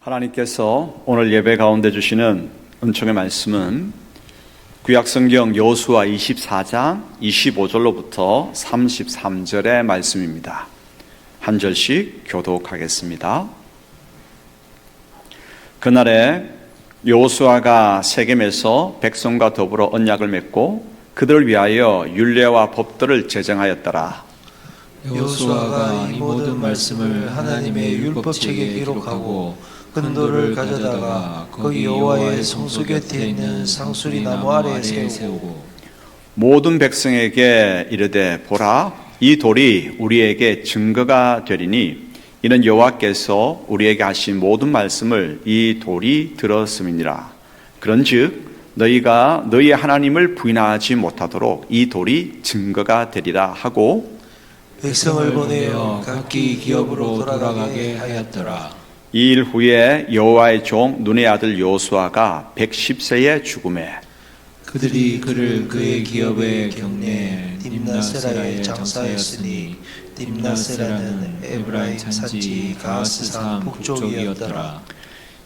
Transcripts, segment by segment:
하나님께서 오늘 예배 가운데 주시는 은총의 말씀은 구약성경 여호수아 24장 25절로부터 33절의 말씀입니다. 한 절씩 교독하겠습니다. 그날에 여호수아가 세겜에서 백성과 더불어 언약을 맺고 그들을 위하여 율례와 법도를 제정하였더라. 여호수아가 이 모든 말씀을 하나님의 율법책에 기록하고 근도를 가져다가 거기 여호와의 성소 곁에 있는 상수리 나무 아래에 세우고 모든 백성에게 이르되 보라, 이 돌이 우리에게 증거가 되리니 이는 여호와께서 우리에게 하신 모든 말씀을 이 돌이 들었음이니라. 그런즉 너희가 너희의 하나님을 부인하지 못하도록 이 돌이 증거가 되리라 하고 백성을 보내어 각기 기업으로 돌아가게 하였더라. 이 일 후에 여호와의 종 눈의 아들 여호수아가 110세에 죽음에 그들이 그를 그의 기업의 경내에 딥나세라에 장사하였으니 딥나세라는 에브라임 산지 가스산 북쪽이었더라.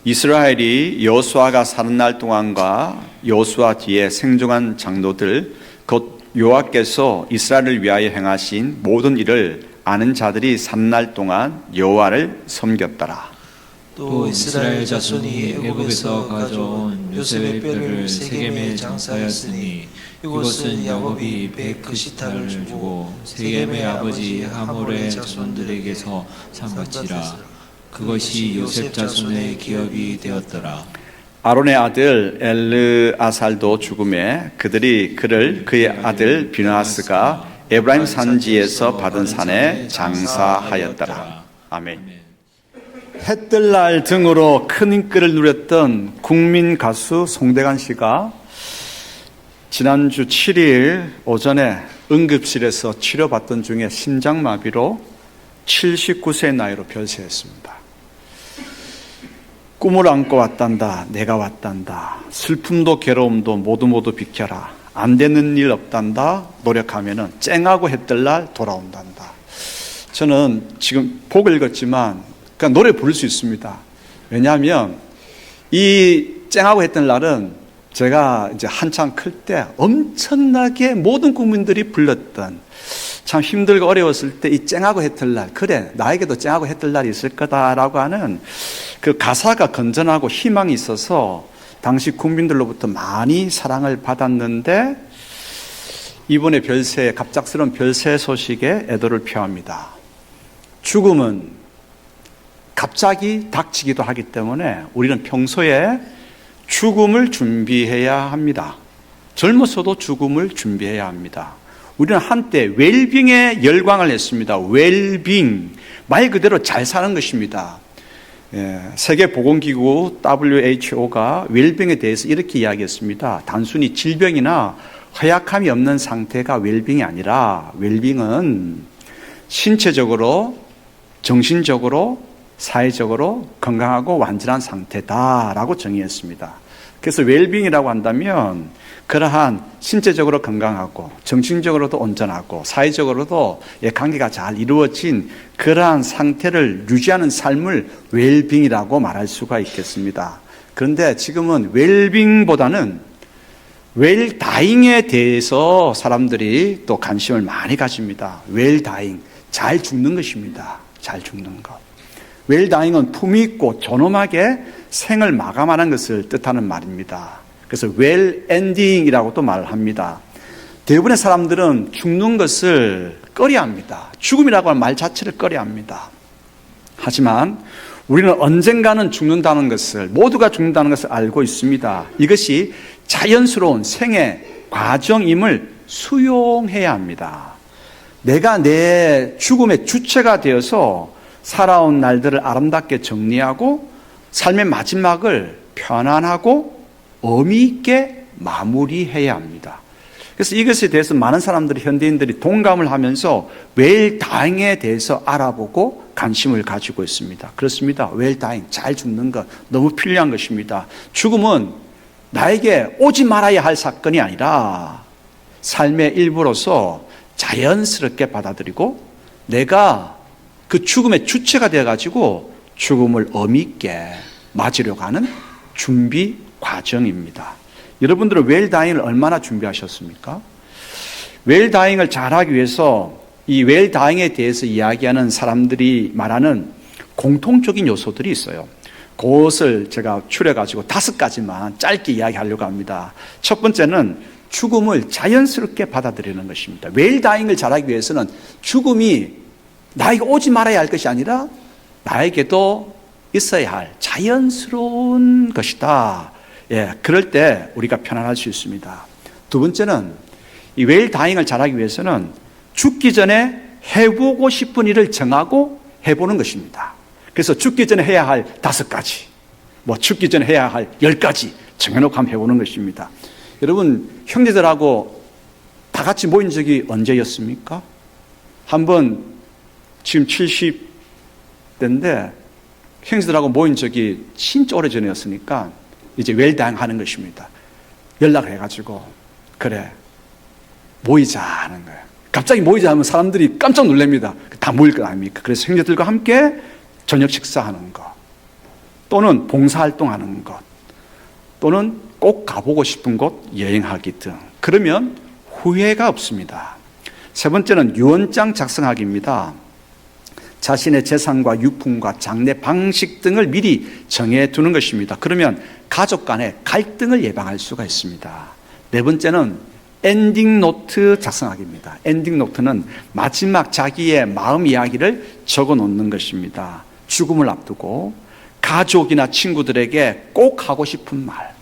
이스라엘이 여호수아가 사는 날 동안과 여호수아 뒤에 생존한 장로들 곧 여호와께서 이스라엘을 위하여 행하신 모든 일을 아는 자들이 사는 날 동안 여호와를 섬겼더라. 또 이스라엘 자손이 애굽에서 가져온 요셉의 뼈를 세겜에 장사하였으니 이것은 야곱이 100크시탈을 주고 세겜의 아버지 하몰의 자손들에게서 산 바치라. 그것이 요셉 자손의 기업이 되었더라. 아론의 아들 엘르아살도 죽음에 그들이 그를 그의 아들 비느하스가 에브라임 산지에서 받은 산에 장사하였더라. 아멘. 해뜰날 등으로 큰 인기를 누렸던 국민 가수 송대관 씨가 지난주 7일 오전에 응급실에서 치료받던 중에 심장마비로 79세의 나이로 별세했습니다. 꿈을 안고 왔단다, 내가 왔단다, 슬픔도 괴로움도 모두 비켜라, 안 되는 일 없단다, 노력하면은 쨍하고 해뜰날 돌아온단다. 저는 지금 복을 읽었지만 그러니까 노래 부를 수 있습니다. 왜냐하면 이 쨍하고 했던 날은 제가 이제 한창 클 때 엄청나게 모든 국민들이 불렀던 참 힘들고 어려웠을 때 이 쨍하고 했던 날, 그래 나에게도 쨍하고 했던 날이 있을 거다라고 하는 그 가사가 건전하고 희망이 있어서 당시 국민들로부터 많이 사랑을 받았는데 이번에 별세, 갑작스러운 별세 소식에 애도를 표합니다. 죽음은 갑자기 닥치기도 하기 때문에 우리는 평소에 죽음을 준비해야 합니다. 젊어서도 죽음을 준비해야 합니다. 우리는 한때 웰빙에 열광을 했습니다. 웰빙, 말 그대로 잘 사는 것입니다. 세계보건기구 WHO가 웰빙에 대해서 이렇게 이야기했습니다. 단순히 질병이나 허약함이 없는 상태가 웰빙이 아니라 웰빙은 신체적으로, 정신적으로, 사회적으로 건강하고 완전한 상태다라고 정의했습니다. 그래서 웰빙이라고 한다면 그러한 신체적으로 건강하고 정신적으로도 온전하고 사회적으로도 관계가 잘 이루어진 그러한 상태를 유지하는 삶을 웰빙이라고 말할 수가 있겠습니다. 그런데 지금은 웰빙보다는 웰다잉에 대해서 사람들이 또 관심을 많이 가집니다. 웰다잉, 잘 죽는 것입니다. 잘 죽는 것. 웰다잉은 품위 있고 존엄하게 생을 마감하는 것을 뜻하는 말입니다. 그래서 웰엔딩이라고도 말합니다. 대부분의 사람들은 죽는 것을 꺼려합니다. 죽음이라고 하는 말 자체를 꺼려합니다. 하지만 우리는 언젠가는 죽는다는 것을, 모두가 죽는다는 것을 알고 있습니다. 이것이 자연스러운 생의 과정임을 수용해야 합니다. 내가 내 죽음의 주체가 되어서 살아온 날들을 아름답게 정리하고 삶의 마지막을 편안하고 의미 있게 마무리해야 합니다. 그래서 이것에 대해서 많은 사람들이, 현대인들이 동감을 하면서 웰다잉에 대해서 알아보고 관심을 가지고 있습니다. 그렇습니다. 웰다잉, 잘 죽는 것 너무 필요한 것입니다. 죽음은 나에게 오지 말아야 할 사건이 아니라 삶의 일부로서 자연스럽게 받아들이고 내가 그 죽음의 주체가 되어가지고 죽음을 의미 있게 맞으려고 하는 준비 과정입니다. 여러분들은 웰다잉을 얼마나 준비하셨습니까? 웰다잉을 잘하기 위해서 이 웰다잉에 대해서 이야기하는 사람들이 말하는 공통적인 요소들이 있어요. 그것을 제가 추려가지고 5가지만 짧게 이야기하려고 합니다. 첫 번째는 죽음을 자연스럽게 받아들이는 것입니다. 웰다잉을 잘하기 위해서는 죽음이 나에게 오지 말아야 할 것이 아니라 나에게도 있어야 할 자연스러운 것이다. 예, 그럴 때 우리가 편안할 수 있습니다. 두 번째는 이 웰다잉을 잘하기 위해서는 죽기 전에 해보고 싶은 일을 정하고 해보는 것입니다. 그래서 죽기 전에 해야 할 5가지, 죽기 전에 해야 할 10가지 정해놓고 한번 해보는 것입니다. 여러분, 형제들하고 다 같이 모인 적이 언제였습니까? 한번 지금 70대인데 형제들하고 모인 적이 진짜 오래전이었으니까 이제 웰다잉 하는 것입니다. 연락을 해가지고 그래 모이자 하는 거예요. 갑자기 모이자 하면 사람들이 깜짝 놀랍니다. 다 모일 거 아닙니까? 그래서 형제들과 함께 저녁 식사하는 것, 또는 봉사활동하는 것, 또는 꼭 가보고 싶은 곳 여행하기 등. 그러면 후회가 없습니다. 세 번째는 유언장 작성하기입니다. 자신의 재산과 유품과 장례 방식 등을 미리 정해두는 것입니다. 그러면 가족 간의 갈등을 예방할 수가 있습니다. 네 번째는 엔딩 노트 작성하기입니다. 엔딩 노트는 마지막 자기의 마음 이야기를 적어 놓는 것입니다. 죽음을 앞두고 가족이나 친구들에게 꼭 하고 싶은 말,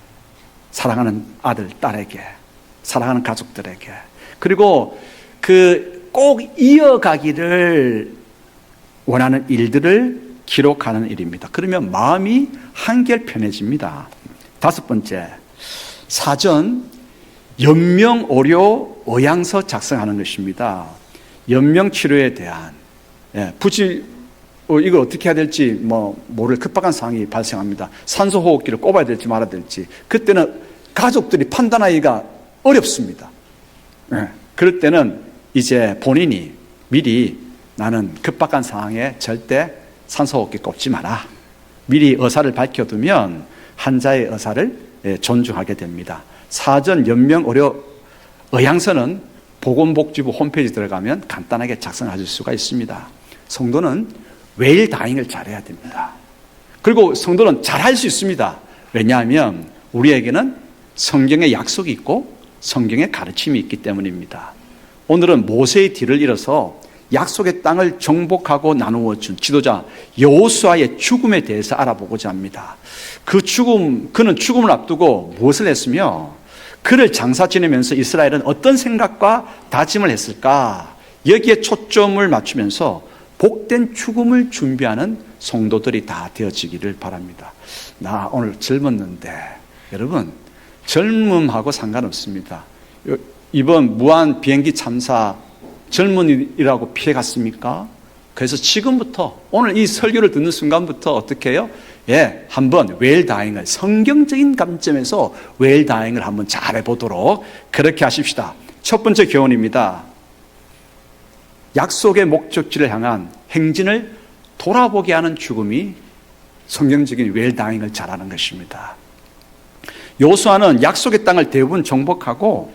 사랑하는 아들, 딸에게, 사랑하는 가족들에게, 그리고 꼭 이어가기를 원하는 일들을 기록하는 일입니다. 그러면 마음이 한결 편해집니다. 5번째, 사전 연명 오료 의향서 작성하는 것입니다. 연명 치료에 대한 굳이 이걸 어떻게 해야 될지 모를 급박한 상황이 발생합니다. 산소호흡기를 꼽아야 될지 말아야 될지 그때는 가족들이 판단하기가 어렵습니다. 그럴 때는 이제 본인이 미리 나는 급박한 상황에 절대 산소호흡기 꼽지 마라. 미리 의사를 밝혀두면 환자의 의사를 존중하게 됩니다. 사전 연명 의료 의향서는 보건복지부 홈페이지 들어가면 간단하게 작성하실 수가 있습니다. 성도는 웰다잉을 잘해야 됩니다. 그리고 성도는 잘할 수 있습니다. 왜냐하면 우리에게는 성경의 약속이 있고 성경의 가르침이 있기 때문입니다. 오늘은 모세의 뒤를 이어서 약속의 땅을 정복하고 나누어 준 지도자 여호수아의 죽음에 대해서 알아보고자 합니다. 그는 죽음을 앞두고 무엇을 했으며 그를 장사 지내면서 이스라엘은 어떤 생각과 다짐을 했을까? 여기에 초점을 맞추면서 복된 죽음을 준비하는 성도들이 다 되어지기를 바랍니다. 나 오늘 젊었는데, 여러분 젊음하고 상관없습니다. 이번 무한 비행기 참사 젊은이라고 피해갔습니까? 그래서 지금부터 오늘 이 설교를 듣는 순간부터 어떻게 해요? 한번 웰다잉을 성경적인 관점에서 웰다잉을 한번 잘해보도록 그렇게 하십시다. 첫 번째 교훈입니다. 약속의 목적지를 향한 행진을 돌아보게 하는 죽음이 성경적인 웰다잉을 잘하는 것입니다. 여호수아는 약속의 땅을 대부분 정복하고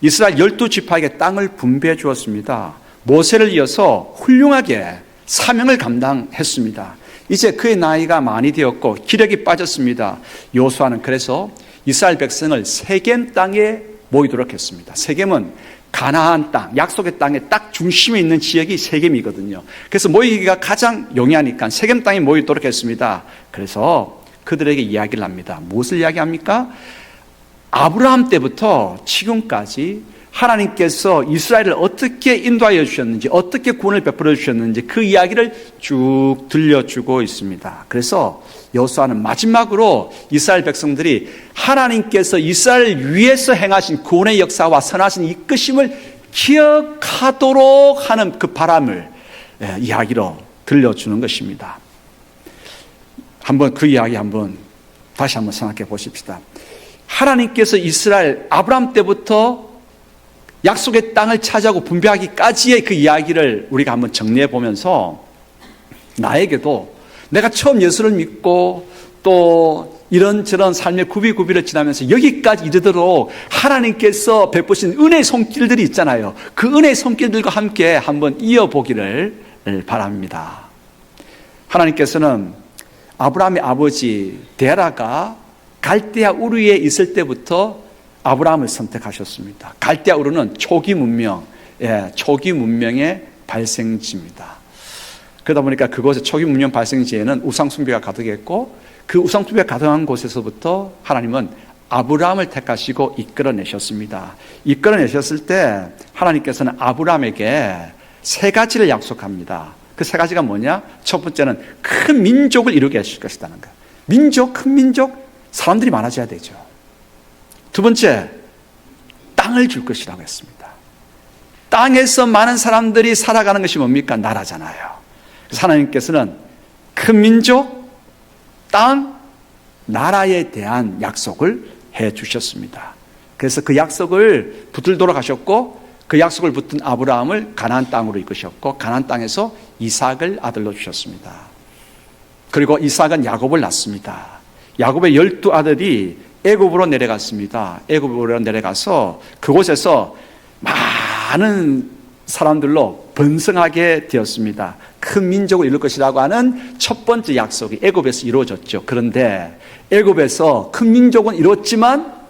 이스라엘 12지파에게 땅을 분배해 주었습니다. 모세를 이어서 훌륭하게 사명을 감당했습니다. 이제 그의 나이가 많이 되었고 기력이 빠졌습니다. 여호수아는 그래서 이스라엘 백성을 세겜 땅에 모이도록 했습니다. 세겜은 가나안 땅, 약속의 땅의 딱 중심에 있는 지역이 세겜이거든요. 그래서 모이기가 가장 용이하니까 세겜 땅에 모이도록 했습니다. 그래서 그들에게 이야기를 합니다. 무엇을 이야기합니까? 아브라함 때부터 지금까지 하나님께서 이스라엘을 어떻게 인도하여 주셨는지, 어떻게 구원을 베풀어 주셨는지 그 이야기를 쭉 들려주고 있습니다. 그래서 여호수아는 마지막으로 이스라엘 백성들이 하나님께서 이스라엘을 위해서 행하신 구원의 역사와 선하신 이끄심을 기억하도록 하는 그 바람을 이야기로 들려주는 것입니다. 한번 그 이야기 다시 한번 생각해 보십시다. 하나님께서 이스라엘 아브라함 때부터 약속의 땅을 차지하고 분배하기까지의 그 이야기를 우리가 한번 정리해 보면서 나에게도 내가 처음 예수를 믿고 또 이런저런 삶의 구비구비를 지나면서 여기까지 이르도록 하나님께서 베푸신 은혜의 손길들이 있잖아요. 그 은혜의 손길들과 함께 한번 이어보기를 바랍니다. 하나님께서는 아브라함의 아버지 데라가 갈대아 우르에 있을 때부터 아브라함을 선택하셨습니다. 갈대아 우르는 초기 문명, 초기 문명의 발생지입니다. 그러다 보니까 그곳의 초기 문명 발생지에는 우상숭배가 가득했고 그 우상숭배가 가득한 곳에서부터 하나님은 아브라함을 택하시고 이끌어내셨습니다. 이끌어내셨을 때 하나님께서는 아브라함에게 세 가지를 약속합니다. 그 세 가지가 뭐냐? 첫 번째는 큰 민족을 이루게 하실 것이라는 거예요. 민족, 큰 민족, 사람들이 많아져야 되죠. 두 번째, 땅을 줄 것이라고 했습니다. 땅에서 많은 사람들이 살아가는 것이 뭡니까? 나라잖아요. 그래서 하나님께서는 큰 민족, 땅, 나라에 대한 약속을 해 주셨습니다. 그래서 그 약속을 붙들도록 하셨고 그 약속을 붙든 아브라함을 가나안 땅으로 이끄셨고 가나안 땅에서 이삭을 아들로 주셨습니다. 그리고 이삭은 야곱을 낳습니다. 야곱의 12아들이 애굽으로 내려갔습니다. 애굽으로 내려가서 그곳에서 많은 사람들로 번성하게 되었습니다. 큰 민족을 이룰 것이라고 하는 첫 번째 약속이 애굽에서 이루어졌죠. 그런데 애굽에서 큰 민족은 이뤘지만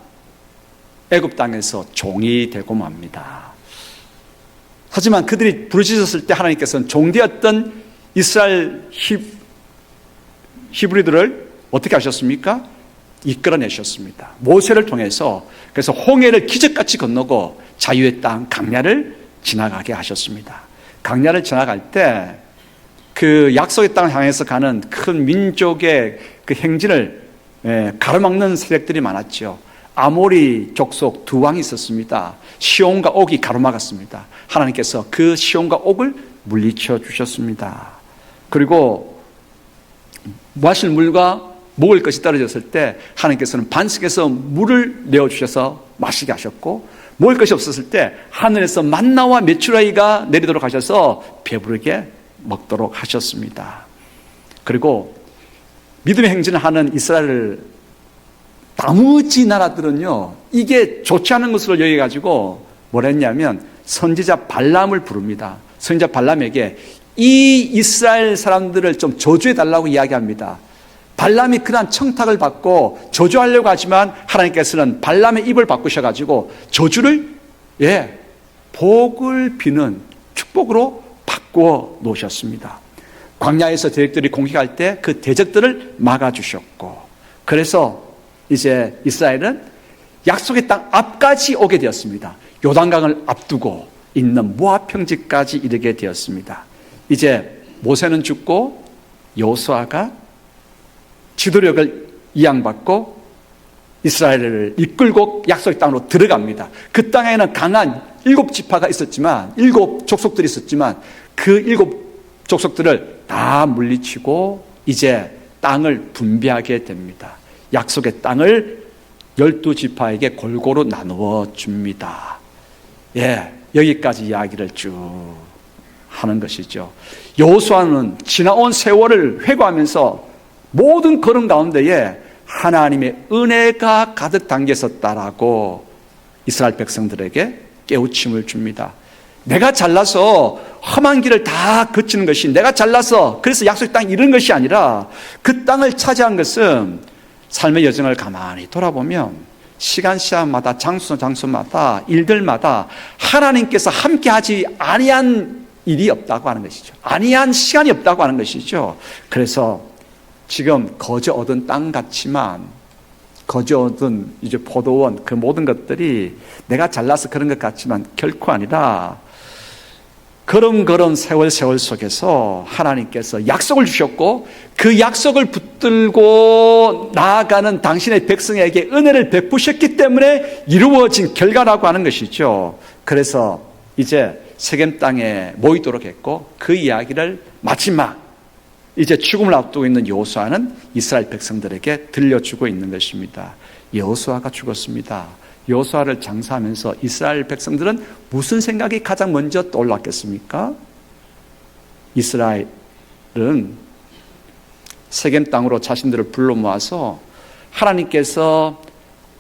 애굽 땅에서 종이 되고 맙니다. 하지만 그들이 부르짖었을 때 하나님께서는 종되었던 이스라엘 히브리들을 어떻게 하셨습니까? 이끌어내셨습니다. 모세를 통해서 그래서 홍해를 기적같이 건너고 자유의 땅 강야를 지나가게 하셨습니다. 강야를 지나갈 때 그 약속의 땅을 향해서 가는 큰 민족의 그 행진을 가로막는 세력들이 많았죠. 아모리 족속 두 왕이 있었습니다. 시온과 옥이 가로막았습니다. 하나님께서 그 시온과 옥을 물리쳐 주셨습니다. 그리고 마실 물과 먹을 것이 떨어졌을 때 하나님께서는 반석에서 물을 내어주셔서 마시게 하셨고 먹을 것이 없었을 때 하늘에서 만나와 메추라기가 내리도록 하셔서 배부르게 먹도록 하셨습니다. 그리고 믿음의 행진을 하는 이스라엘 나머지 나라들은요 이게 좋지 않은 것으로 여겨가지고 뭘 했냐면 선지자 발람을 부릅니다. 선지자 발람에게 이 이스라엘 사람들을 좀 저주해 달라고 이야기합니다. 발람이 그러한 청탁을 받고 저주하려고 하지만 하나님께서는 발람의 입을 바꾸셔가지고 저주를 복을 비는 축복으로 바꾸어 놓으셨습니다. 광야에서 대적들이 공격할 때 그 대적들을 막아주셨고 그래서 이제 이스라엘은 약속의 땅 앞까지 오게 되었습니다. 요단강을 앞두고 있는 모압 평지까지 이르게 되었습니다. 이제 모세는 죽고 여호수아가 지도력을 이양받고 이스라엘을 이끌고 약속의 땅으로 들어갑니다. 그 땅에는 강한 7지파가 있었지만 7 족속들이 있었지만 그 7 족속들을 다 물리치고 이제 땅을 분배하게 됩니다. 약속의 땅을 12지파에게 골고루 나누어 줍니다. 여기까지 이야기를 쭉 하는 것이죠. 여호수아는 지나온 세월을 회고하면서 모든 걸음 가운데에 하나님의 은혜가 가득 담겨 있었다라고 이스라엘 백성들에게 깨우침을 줍니다. 내가 잘나서 험한 길을 다 거치는 것이 내가 잘나서 그래서 약속의 땅에 이른 것이 아니라 그 땅을 차지한 것은 삶의 여정을 가만히 돌아보면 시간마다 장소마다 일들마다 하나님께서 함께하지 아니한 일이 없다고 하는 것이죠. 아니한 시간이 없다고 하는 것이죠. 그래서 지금 거저 얻은 땅 같지만 거저 얻은 이제 포도원 그 모든 것들이 내가 잘나서 그런 것 같지만 결코 아니라 걸음걸음 세월 속에서 하나님께서 약속을 주셨고 그 약속을 붙들고 나아가는 당신의 백성에게 은혜를 베푸셨기 때문에 이루어진 결과라고 하는 것이죠. 그래서 이제 세겜 땅에 모이도록 했고 그 이야기를 마지막 이제 죽음을 앞두고 있는 여호수아는 이스라엘 백성들에게 들려주고 있는 것입니다. 여호수아가 죽었습니다. 여호수아를 장사하면서 이스라엘 백성들은 무슨 생각이 가장 먼저 떠올랐겠습니까? 이스라엘은 세겜 땅으로 자신들을 불러 모아서 하나님께서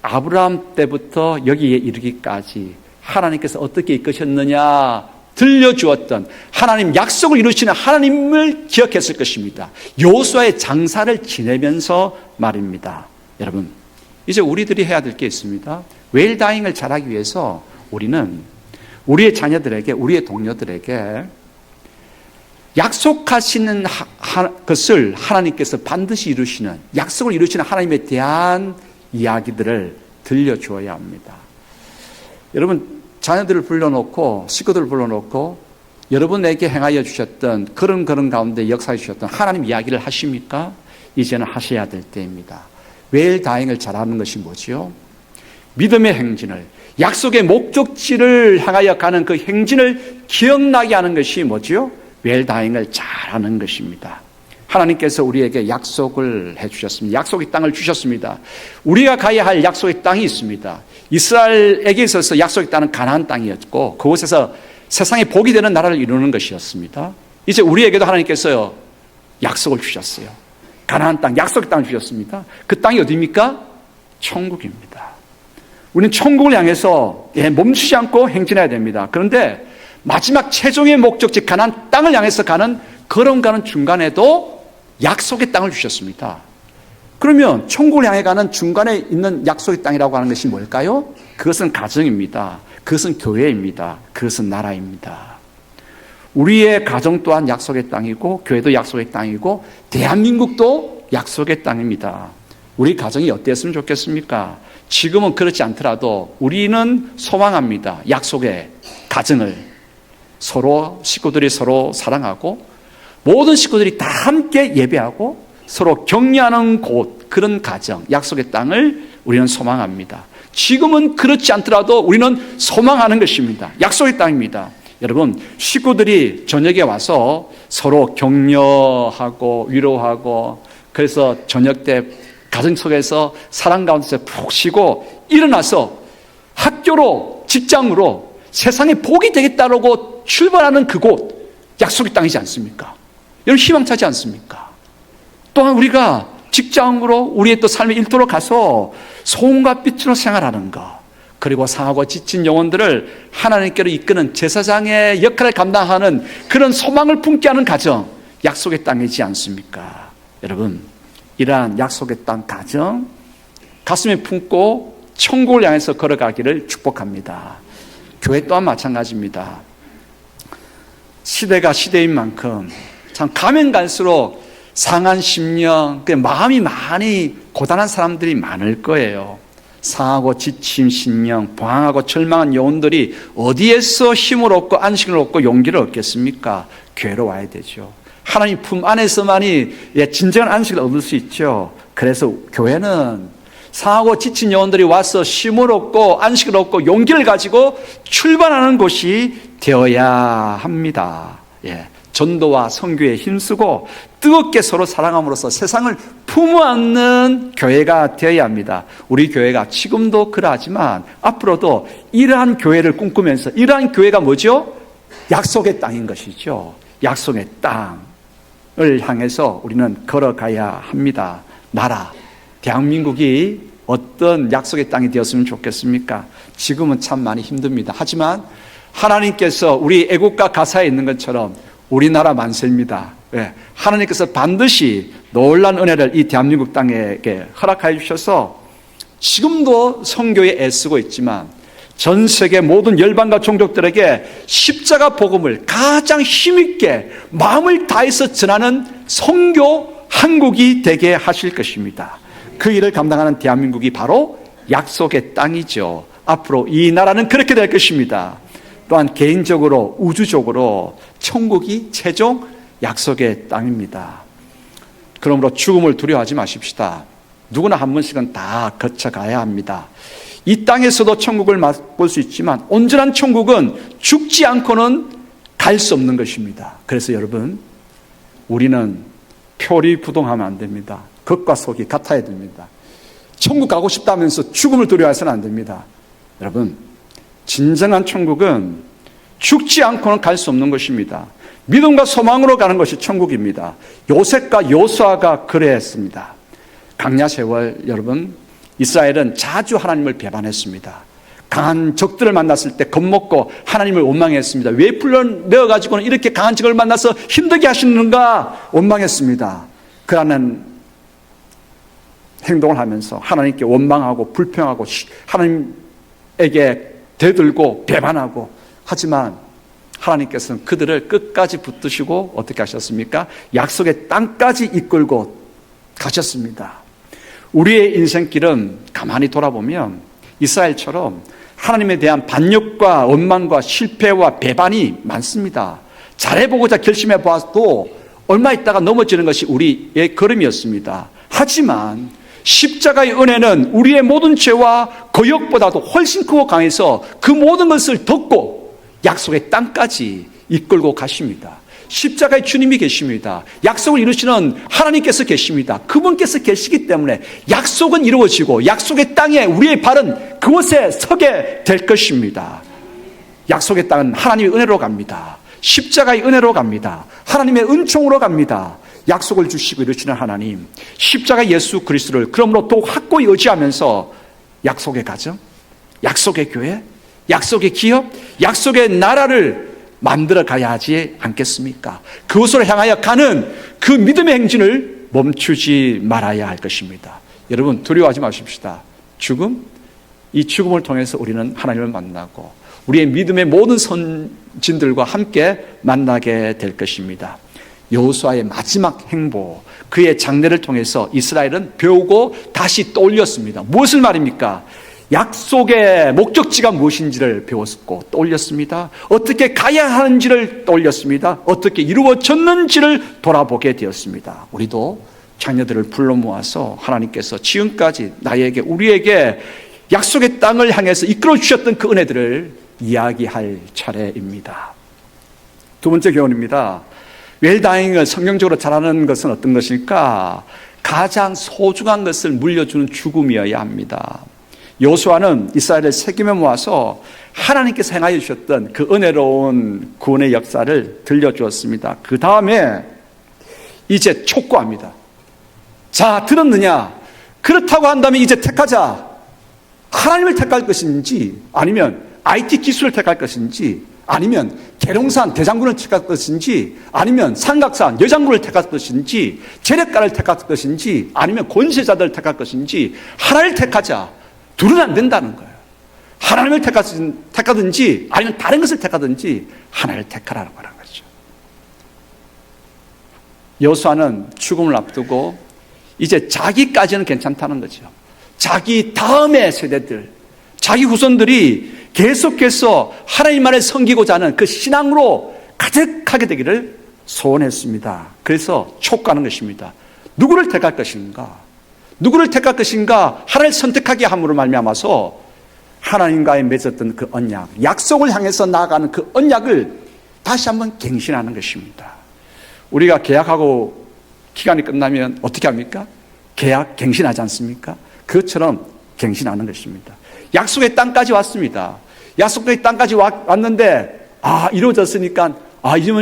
아브라함 때부터 여기에 이르기까지 하나님께서 어떻게 이끄셨느냐 들려주었던 하나님 약속을 이루시는 하나님을 기억했을 것입니다. 여호수아의 장사를 지내면서 말입니다. 여러분, 이제 우리들이 해야 될 게 있습니다. 웰다잉을 잘하기 위해서 우리는 우리의 자녀들에게, 우리의 동료들에게 약속하시는 것을 하나님께서 반드시 이루시는, 약속을 이루시는 하나님에 대한 이야기들을 들려주어야 합니다. 여러분, 자녀들을 불러놓고, 식구들을 불러놓고 여러분에게 행하여 주셨던 그런 가운데 역사해 주셨던 하나님 이야기를 하십니까? 이제는 하셔야 될 때입니다. 웰다잉을 잘하는 것이 뭐지요? 믿음의 행진을, 약속의 목적지를 향하여 가는 그 행진을 기억나게 하는 것이 뭐지요? 웰다잉을 잘하는 것입니다. 하나님께서 우리에게 약속을 해주셨습니다. 약속의 땅을 주셨습니다. 우리가 가야 할 약속의 땅이 있습니다. 이스라엘에게 있어서 약속의 땅은 가나안 땅이었고 그곳에서 세상에 복이 되는 나라를 이루는 것이었습니다. 이제 우리에게도 하나님께서 약속을 주셨어요. 가나안 땅, 약속의 땅을 주셨습니다. 그 땅이 어디입니까? 천국입니다. 우리는 천국을 향해서 멈추지 않고 행진해야 됩니다. 그런데 마지막 최종의 목적지 가나안 땅을 향해서 가는 걸어가는 중간에도 약속의 땅을 주셨습니다. 그러면 천국을 향해 가는 중간에 있는 약속의 땅이라고 하는 것이 뭘까요? 그것은 가정입니다. 그것은 교회입니다. 그것은 나라입니다. 우리의 가정 또한 약속의 땅이고 교회도 약속의 땅이고 대한민국도 약속의 땅입니다. 우리 가정이 어땠으면 좋겠습니까? 지금은 그렇지 않더라도 우리는 소망합니다. 약속의 가정을 서로 식구들이 서로 사랑하고 모든 식구들이 다 함께 예배하고 서로 격려하는 곳, 그런 가정, 약속의 땅을 우리는 소망합니다. 지금은 그렇지 않더라도 우리는 소망하는 것입니다. 약속의 땅입니다. 여러분, 식구들이 저녁에 와서 서로 격려하고 위로하고 그래서 저녁 때 가정 속에서 사랑 가운데서 푹 쉬고 일어나서 학교로, 직장으로 세상에 복이 되겠다라고 출발하는 그곳, 약속의 땅이지 않습니까? 여러분, 희망차지 않습니까? 또한 우리가 직장으로 우리의 또 삶의 일터로 가서 소금과 빛으로 생활하는 것, 그리고 상하고 지친 영혼들을 하나님께로 이끄는 제사장의 역할을 감당하는 그런 소망을 품게 하는 가정, 약속의 땅이지 않습니까? 여러분, 이러한 약속의 땅 가정 가슴에 품고 천국을 향해서 걸어가기를 축복합니다. 교회 또한 마찬가지입니다. 시대가 시대인 만큼 참 가면 갈수록 상한 심령, 마음이 많이 고단한 사람들이 많을 거예요. 상하고 지친 심령, 방황하고 절망한 영혼들이 어디에서 힘을 얻고 안식을 얻고 용기를 얻겠습니까? 교회로 와야 되죠. 하나님 품 안에서만이 진정한 안식을 얻을 수 있죠. 그래서 교회는 상하고 지친 영혼들이 와서 힘을 얻고 안식을 얻고 용기를 가지고 출발하는 곳이 되어야 합니다. 전도와 선교에 힘쓰고 뜨겁게 서로 사랑함으로써 세상을 품어안는 교회가 되어야 합니다. 우리 교회가 지금도 그러하지만 앞으로도 이러한 교회를 꿈꾸면서 이러한 교회가 뭐죠? 약속의 땅인 것이죠. 약속의 땅을 향해서 우리는 걸어가야 합니다. 나라, 대한민국이 어떤 약속의 땅이 되었으면 좋겠습니까? 지금은 참 많이 힘듭니다. 하지만 하나님께서 우리 애국가 가사에 있는 것처럼 우리나라 만세입니다. 하나님께서 반드시 놀라운 은혜를 이 대한민국 땅에게 허락하여 주셔서 지금도 선교에 애쓰고 있지만 전 세계 모든 열방과 종족들에게 십자가 복음을 가장 힘있게 마음을 다해서 전하는 선교 한국이 되게 하실 것입니다. 그 일을 감당하는 대한민국이 바로 약속의 땅이죠. 앞으로 이 나라는 그렇게 될 것입니다. 또한 개인적으로 우주적으로 천국이 최종 약속의 땅입니다. 그러므로 죽음을 두려워하지 마십시다. 누구나 한 번씩은 다 거쳐가야 합니다. 이 땅에서도 천국을 맛볼 수 있지만 온전한 천국은 죽지 않고는 갈 수 없는 것입니다. 그래서 여러분, 우리는 표리부동하면 안 됩니다. 겉과 속이 같아야 됩니다. 천국 가고 싶다면서 죽음을 두려워해서는 안 됩니다. 여러분, 진정한 천국은 죽지 않고는 갈 수 없는 것입니다. 믿음과 소망으로 가는 것이 천국입니다. 요셉과 여호수아가 그랬습니다. 강야 세월 여러분, 이스라엘은 자주 하나님을 배반했습니다. 강한 적들을 만났을 때 겁먹고 하나님을 원망했습니다. 왜 불러내어가지고는 이렇게 강한 적을 만나서 힘들게 하시는가 원망했습니다. 그러는 행동을 하면서 하나님께 원망하고 불평하고 하나님에게 대들고 배반하고, 하지만 하나님께서는 그들을 끝까지 붙드시고 어떻게 하셨습니까? 약속의 땅까지 이끌고 가셨습니다. 우리의 인생길은 가만히 돌아보면 이스라엘처럼 하나님에 대한 반역과 원망과 실패와 배반이 많습니다. 잘해보고자 결심해봐도 얼마 있다가 넘어지는 것이 우리의 걸음이었습니다. 하지만 십자가의 은혜는 우리의 모든 죄와 거역보다도 훨씬 크고 강해서 그 모든 것을 덮고 약속의 땅까지 이끌고 가십니다. 십자가의 주님이 계십니다. 약속을 이루시는 하나님께서 계십니다. 그분께서 계시기 때문에 약속은 이루어지고 약속의 땅에 우리의 발은 그곳에 서게 될 것입니다. 약속의 땅은 하나님의 은혜로 갑니다. 십자가의 은혜로 갑니다. 하나님의 은총으로 갑니다. 약속을 주시고 이루시는 하나님, 십자가 예수 그리스도를 그러므로 또 확고히 의지하면서 약속의 가정, 약속의 교회, 약속의 기업, 약속의 나라를 만들어 가야 하지 않겠습니까? 그곳으로 향하여 가는 그 믿음의 행진을 멈추지 말아야 할 것입니다. 여러분, 두려워하지 마십시다. 죽음, 이 죽음을 통해서 우리는 하나님을 만나고 우리의 믿음의 모든 선진들과 함께 만나게 될 것입니다. 여호수아의 마지막 행보, 그의 장례를 통해서 이스라엘은 배우고 다시 떠올렸습니다. 무엇을 말입니까? 약속의 목적지가 무엇인지를 배웠고 떠올렸습니다. 어떻게 가야 하는지를 떠올렸습니다. 어떻게 이루어졌는지를 돌아보게 되었습니다. 우리도 자녀들을 불러 모아서 하나님께서 지금까지 나에게, 우리에게 약속의 땅을 향해서 이끌어 주셨던 그 은혜들을 이야기할 차례입니다. 두 번째 교훈입니다. 웰다잉을 성경적으로 잘하는 것은 어떤 것일까? 가장 소중한 것을 물려주는 죽음이어야 합니다. 여호수아는 이스라엘을 세겜에 모아서 하나님께서 행하여 주셨던 그 은혜로운 구원의 역사를 들려주었습니다. 그 다음에 이제 촉구합니다. 자, 들었느냐? 그렇다고 한다면 이제 택하자. 하나님을 택할 것인지, 아니면 IT 기술을 택할 것인지, 아니면 계룡산 대장군을 택할 것인지, 아니면 삼각산 여장군을 택할 것인지, 재래가를 택할 것인지, 아니면 권세자들을 택할 것인지, 하나를 택하자. 둘은 안 된다는 거예요. 하나님을 택하든지 아니면 다른 것을 택하든지 하나를 택하라는 거란 거죠. 여호수아는 죽음을 앞두고 이제 자기까지는 괜찮다는 거죠. 자기 다음의 세대들, 자기 후손들이 계속해서 하나님만을 섬기고자 하는 그 신앙으로 가득하게 되기를 소원했습니다. 그래서 촉구하는 것입니다. 누구를 택할 것인가? 누구를 택할 것인가? 하나를 선택하게 함으로 말미암아서 하나님과의 맺었던 그 언약, 약속을 향해서 나아가는 그 언약을 다시 한번 갱신하는 것입니다. 우리가 계약하고 기간이 끝나면 어떻게 합니까? 계약 갱신하지 않습니까? 그것처럼 갱신하는 것입니다. 약속의 땅까지 왔습니다. 약속의 땅까지 왔는데 이루어졌으니까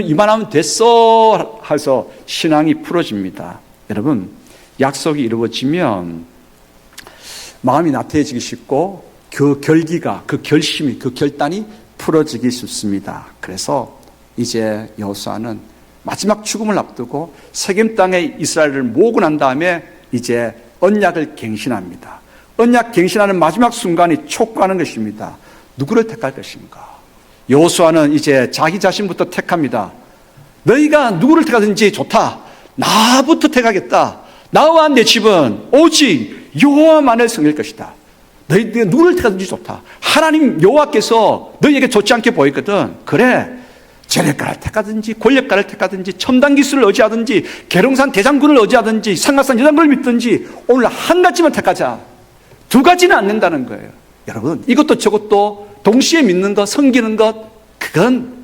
이만하면 됐어 해서 신앙이 풀어집니다. 여러분, 약속이 이루어지면 마음이 나태해지기 쉽고 그 결기가, 그 결심이, 그 결단이 풀어지기 쉽습니다. 그래서 이제 여호수아는 마지막 죽음을 앞두고 세겜 땅에 이스라엘을 모으고 난 다음에 이제 언약을 갱신합니다. 언약 갱신하는 마지막 순간이 촉구하는 것입니다. 누구를 택할 것인가? 여호수아는 이제 자기 자신부터 택합니다. 너희가 누구를 택하든지 좋다. 나부터 택하겠다. 나와 내 집은 오직 여호와만을 섬길 것이다. 너희가 누구를 택하든지 좋다. 하나님 여호와께서 너희에게 좋지 않게 보였거든. 그래, 재래가를 택하든지 권력가를 택하든지 첨단 기술을 의지하든지 계룡산 대장군을 의지하든지 삼각산 여장군을 믿든지 오늘 한 가지만 택하자. 두 가지는 안 된다는 거예요. 여러분, 이것도 저것도 동시에 믿는 것, 섬기는 것, 그건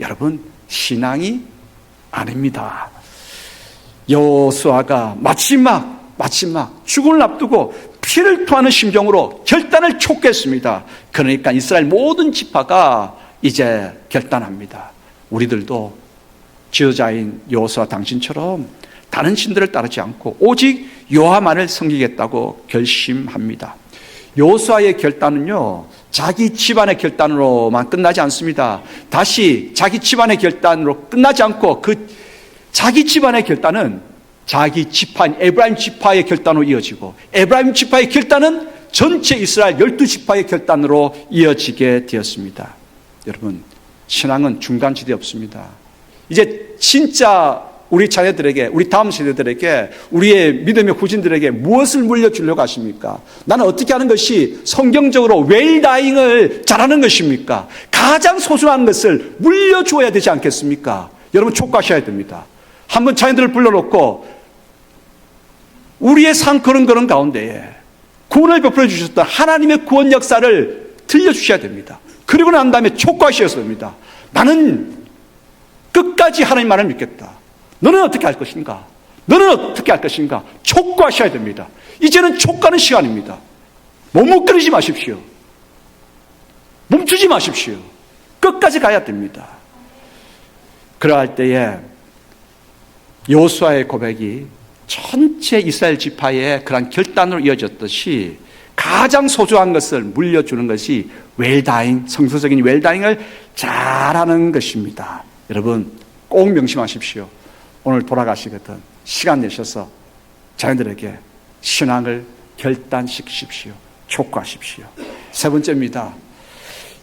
여러분 신앙이 아닙니다. 여호수아가 마지막 죽음을 앞두고 피를 토하는 심정으로 결단을 촉구했습니다. 그러니까 이스라엘 모든 지파가 이제 결단합니다. 우리들도 지도자인 여호수아 당신처럼 다른 신들을 따르지 않고 오직 여호와만을 섬기겠다고 결심합니다. 여호수아의 결단은요, 자기 집안의 결단으로만 끝나지 않습니다. 다시 자기 집안의 결단으로 끝나지 않고 그 자기 집안의 결단은 자기 지파인 에브라임 지파의 결단으로 이어지고, 에브라임 지파의 결단은 전체 이스라엘 12지파의 결단으로 이어지게 되었습니다. 여러분, 신앙은 중간지대 없습니다. 이제 진짜 우리 자녀들에게, 우리 다음 세대들에게, 우리의 믿음의 후진들에게 무엇을 물려주려고 하십니까? 나는 어떻게 하는 것이 성경적으로 웰다잉을 잘하는 것입니까? 가장 소중한 것을 물려주어야 되지 않겠습니까? 여러분, 촉구하셔야 됩니다. 한번 자녀들을 불러놓고 우리의 삶 그런 가운데에 구원을 베풀어 주셨던 하나님의 구원 역사를 들려주셔야 됩니다. 그리고 난 다음에 촉구하셔야 됩니다. 나는 끝까지 하나님 말을 믿겠다. 너는 어떻게 할 것인가? 너는 어떻게 할 것인가? 촉구하셔야 됩니다. 이제는 촉구하는 시간입니다. 머뭇거리지 마십시오. 멈추지 마십시오. 끝까지 가야 됩니다. 그러할 때에 여호수아의 고백이 전체 이스라엘 지파의 그런 결단으로 이어졌듯이 가장 소중한 것을 물려주는 것이 웰다잉, 성서적인 웰다잉을 잘하는 것입니다. 여러분, 꼭 명심하십시오. 오늘 돌아가시거든 시간 내셔서 자녀들에게 신앙을 결단시키십시오. 촉구하십시오. 세 번째입니다.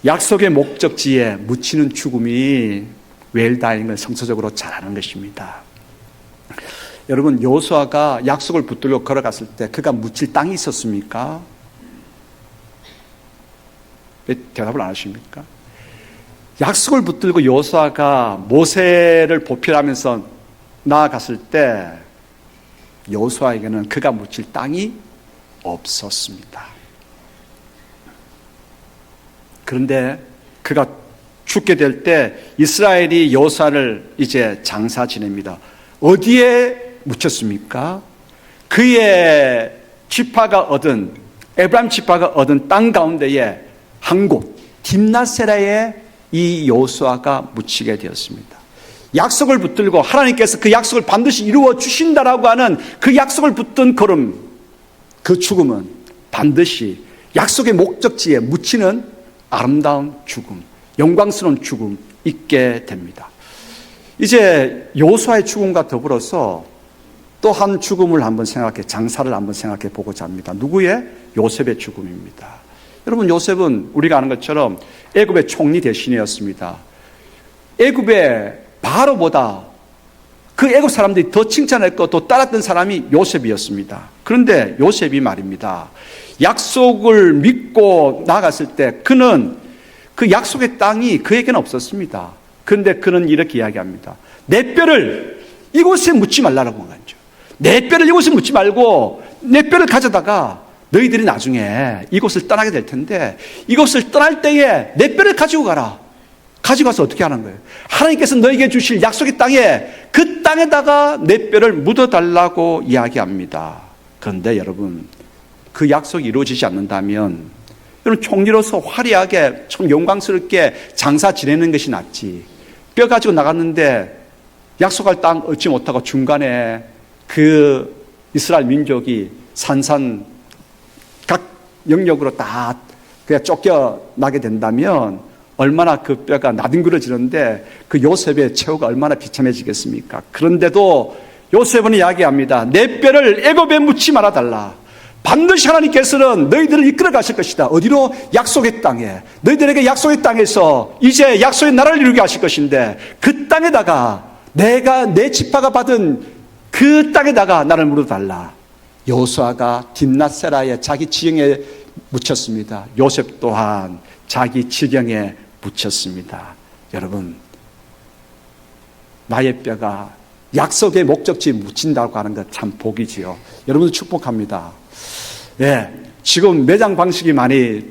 약속의 목적지에 묻히는 죽음이 웰다잉을 성서적으로 잘하는 것입니다. 여러분, 여호수아가 약속을 붙들고 걸어갔을 때 그가 묻힐 땅이 있었습니까? 왜 대답을 안 하십니까? 약속을 붙들고 여호수아가 모세를 보필하면서 나아갔을 때 여호수아에게는 그가 묻힐 땅이 없었습니다. 그런데 그가 죽게 될 때 이스라엘이 여호수아를 이제 장사 지냅니다. 어디에 묻혔습니까? 그의 지파가 얻은, 에브라임 지파가 얻은 땅 가운데에 한 곳, 딥낫세라에 이 여호수아가 묻히게 되었습니다. 약속을 붙들고 하나님께서 그 약속을 반드시 이루어 주신다라고 하는 그 약속을 붙든 걸음, 그 죽음은 반드시 약속의 목적지에 묻히는 아름다운 죽음, 영광스러운 죽음 있게 됩니다. 이제 여호수아의 죽음과 더불어서 또 한 죽음을 한번 장사를 한번 생각해 보고자 합니다. 누구의? 요셉의 죽음입니다. 여러분, 요셉은 우리가 아는 것처럼 애굽의 총리 대신이었습니다. 애굽의 바로보다 그 애굽 사람들이 더 칭찬했고 또 따랐던 사람이 요셉이었습니다. 그런데 요셉이 말입니다, 약속을 믿고 나아갔을 때 그는 그 약속의 땅이 그에게는 없었습니다. 그런데 그는 이렇게 이야기합니다. 내 뼈를 이곳에 묻지 말라고 한 거죠. 내 뼈를 이곳에 묻지 말고 내 뼈를 가져다가 너희들이 나중에 이곳을 떠나게 될 텐데 이곳을 떠날 때에 내 뼈를 가지고 가라. 가지고 가서 어떻게 하는 거예요? 하나님께서 너에게 주실 약속의 땅에, 그 땅에다가 내 뼈를 묻어달라고 이야기합니다. 그런데 여러분, 그 약속이 이루어지지 않는다면 여러분, 총리로서 화려하게 좀 영광스럽게 장사 지내는 것이 낫지, 뼈 가지고 나갔는데 약속할 땅 얻지 못하고 중간에 그 이스라엘 민족이 산산 각 영역으로 다 그냥 쫓겨나게 된다면 얼마나 그 뼈가 나뒹굴어지는데 그 요셉의 최후가 얼마나 비참해지겠습니까? 그런데도 요셉은 이야기합니다. 내 뼈를 애굽에 묻지 말아달라. 반드시 하나님께서는 너희들을 이끌어 가실 것이다. 어디로? 약속의 땅에. 너희들에게 약속의 땅에서 이제 약속의 나라를 이루게 하실 것인데 그 땅에다가 내가 내 지파가 받은 그 땅에다가 나를 묻어달라. 여호수아가 딥낫세라에 자기 지경에 묻혔습니다. 요셉 또한 자기 지경에 묻혔습니다. 여러분, 나의 뼈가 약속의 목적지에 묻힌다고 하는 것 참 복이지요. 여러분들 축복합니다. 예, 지금 매장 방식이 많이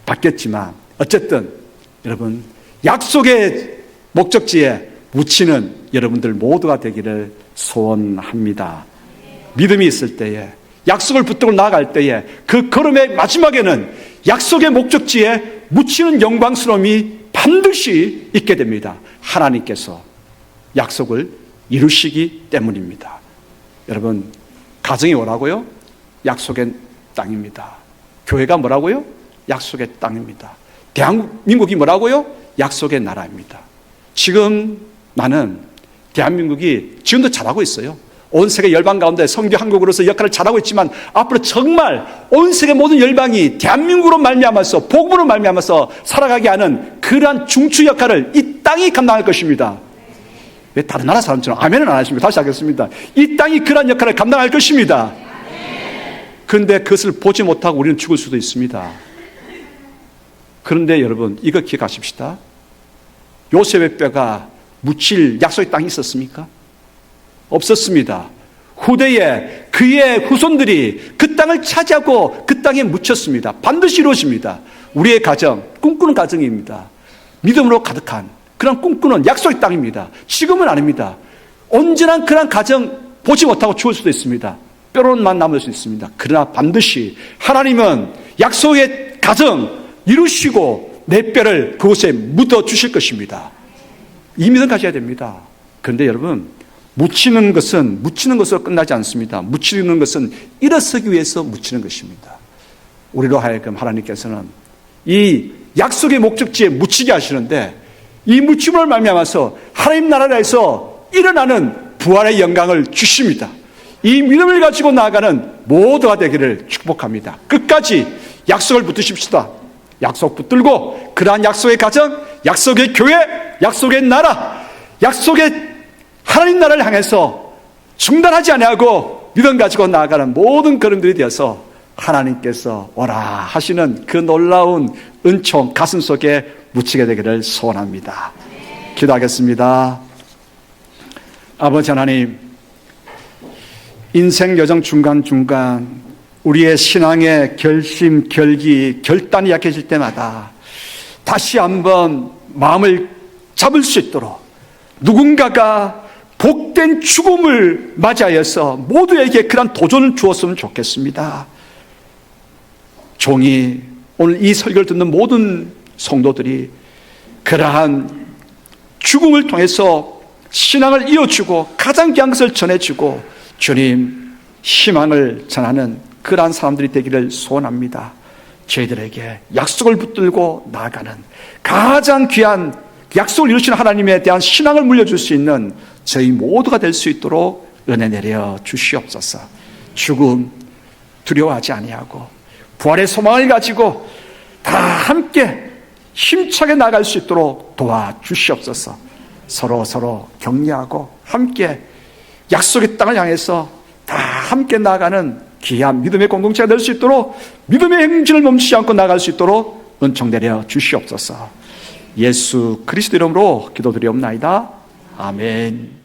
바뀌었지만 어쨌든 여러분, 약속의 목적지에 묻히는 여러분들 모두가 되기를 소원합니다. 믿음이 있을 때에, 약속을 붙들고 나아갈 때에 그 걸음의 마지막에는 약속의 목적지에 묻히는 영광스러움이 반드시 있게 됩니다. 하나님께서 약속을 이루시기 때문입니다. 여러분, 가정이 뭐라고요? 약속의 땅입니다. 교회가 뭐라고요? 약속의 땅입니다. 대한민국이 뭐라고요? 약속의 나라입니다. 지금 나는 대한민국이 지금도 잘하고 있어요. 온 세계 열방 가운데 선교 한국으로서 역할을 잘하고 있지만 앞으로 정말 온 세계 모든 열방이 대한민국으로 말미암아서 복음으로 말미암아서 살아가게 하는 그러한 중추 역할을 이 땅이 감당할 것입니다. 왜 다른 나라 사람처럼 아멘은 안 하십니까? 다시 하겠습니다. 이 땅이 그러한 역할을 감당할 것입니다. 그런데 그것을 보지 못하고 우리는 죽을 수도 있습니다. 그런데 여러분, 이거 기억하십시다. 요셉의 뼈가 묻힐 약속의 땅이 있었습니까? 없었습니다. 후대에 그의 후손들이 그 땅을 차지하고 그 땅에 묻혔습니다. 반드시 이루어집니다. 우리의 가정, 꿈꾸는 가정입니다. 믿음으로 가득한 그런 꿈꾸는 약속의 땅입니다. 지금은 아닙니다. 언제나 그런 가정 보지 못하고 죽을 수도 있습니다. 뼈로만 남을 수 있습니다. 그러나 반드시 하나님은 약속의 가정 이루시고 내 뼈를 그곳에 묻어 주실 것입니다. 이 믿음 가져야 됩니다. 그런데 여러분, 묻히는 것으로 끝나지 않습니다. 묻히는 것은 일어서기 위해서 묻히는 것입니다. 우리로 하여금 하나님께서는 이 약속의 목적지에 묻히게 하시는데 이 묻힘을 말미암아서 하나님 나라에서 일어나는 부활의 영광을 주십니다. 이 믿음을 가지고 나아가는 모두가 되기를 축복합니다. 끝까지 약속을 붙드십시다. 약속 붙들고 그러한 약속의 가정, 약속의 교회, 약속의 나라, 약속의 하나님 나라를 향해서 중단하지 아니하고 믿음 가지고 나아가는 모든 걸음들이 되어서 하나님께서 오라 하시는 그 놀라운 은총 가슴 속에 묻히게 되기를 소원합니다. 기도하겠습니다. 아버지 하나님, 인생 여정 중간중간 우리의 신앙의 결심, 결기, 결단이 약해질 때마다 다시 한번 마음을 잡을 수 있도록 누군가가 복된 죽음을 맞이하여서 모두에게 그런 도전을 주었으면 좋겠습니다. 종이 오늘 이 설교를 듣는 모든 성도들이 그러한 죽음을 통해서 신앙을 이어주고 가장 귀한 것을 전해주고 주님 희망을 전하는 그러한 사람들이 되기를 소원합니다. 저희들에게 약속을 붙들고 나아가는 가장 귀한 약속을 이루시는 하나님에 대한 신앙을 물려줄 수 있는 저희 모두가 될 수 있도록 은혜 내려 주시옵소서. 죽음 두려워하지 아니하고 부활의 소망을 가지고 다 함께 힘차게 나아갈 수 있도록 도와주시옵소서. 서로 격려하고 함께 약속의 땅을 향해서 다 함께 나아가는 귀한 믿음의 공동체가 될 수 있도록 믿음의 행진을 멈추지 않고 나아갈 수 있도록 은총 내려 주시옵소서. 예수 그리스도 이름으로 기도드리옵나이다. 아멘.